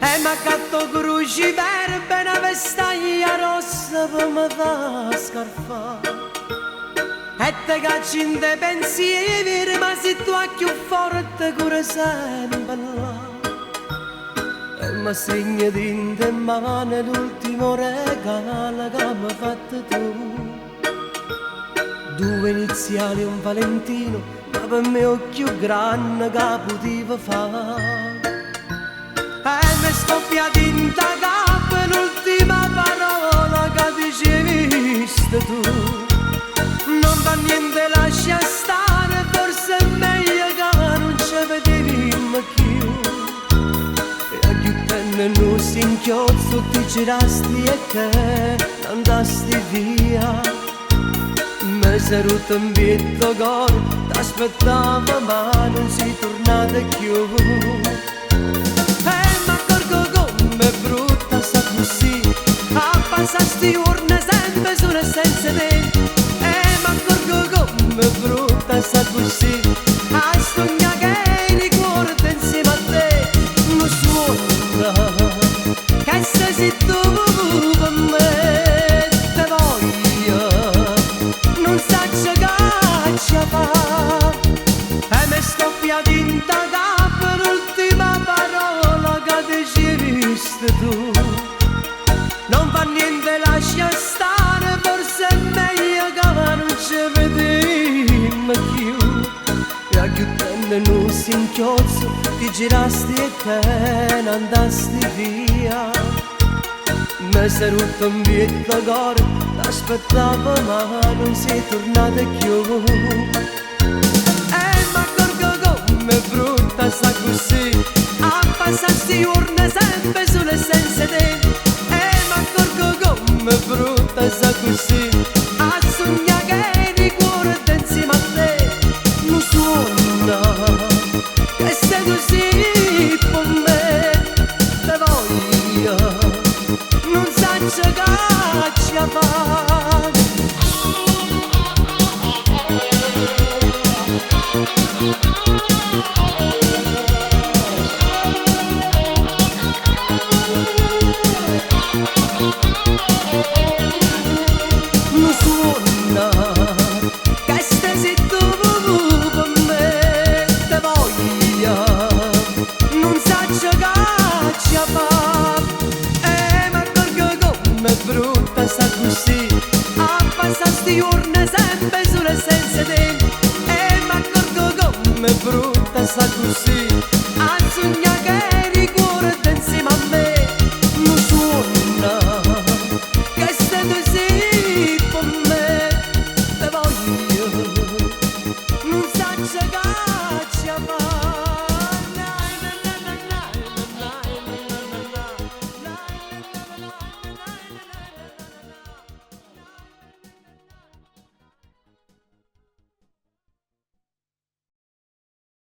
E m'accatto cruci verbe una vestaglia rossa per me fa scarfare. E te cacci in te pensieri, ma se tu hai più forte cura sempre là. E mi segni in te mano l'ultimo regalo che mi hai fatto tu. Due iniziali e un Valentino, ma per me è più grande che potevo fare. E mi scoppiata in ta capo l'ultima parola che dicevi tu. Non fa niente, lascia stare, forse è meglio che non ci vediamo più. E a più tenne non si inchiozzo, ti girasti e te andasti via. Mi sei rotto un pietto cor, t'aspettavo ma non sei tornata più. E m'accorgo come è brutta sta così, a passare sti giorni sempre solo e senza te. E m'accorgo come è brutta sta così, a sogna che ricordo insieme a te. Non suona, che sei tu per me, te voglio. Non saccio che ci fa. E mi scoppiata in ta capo l'ultima parola che dicevi tu. Non fa niente, lascia stare, forse è meglio che non ci vediamo più. E a più tenne non si inchiozzo, ti girasti e te ne andasti via. Mi sei rotto un pietto cor, t'aspettavo ma non sei tornata più. E m'accorgo come è brutta sta così, a passare sti giorni sempre solo e senza te. E m'accorgo come è brutta sta così, a sogna che ricordo insieme a te. Non suona, che sei così per me, te voglio. Non saccio che ci fa. Non suona, che stai tu per me, te voglio. Non saccio che ci fa. È brutta sta così, a passare sti giorni sempre solo e senza te. E m'accorgo come è brutta sta così,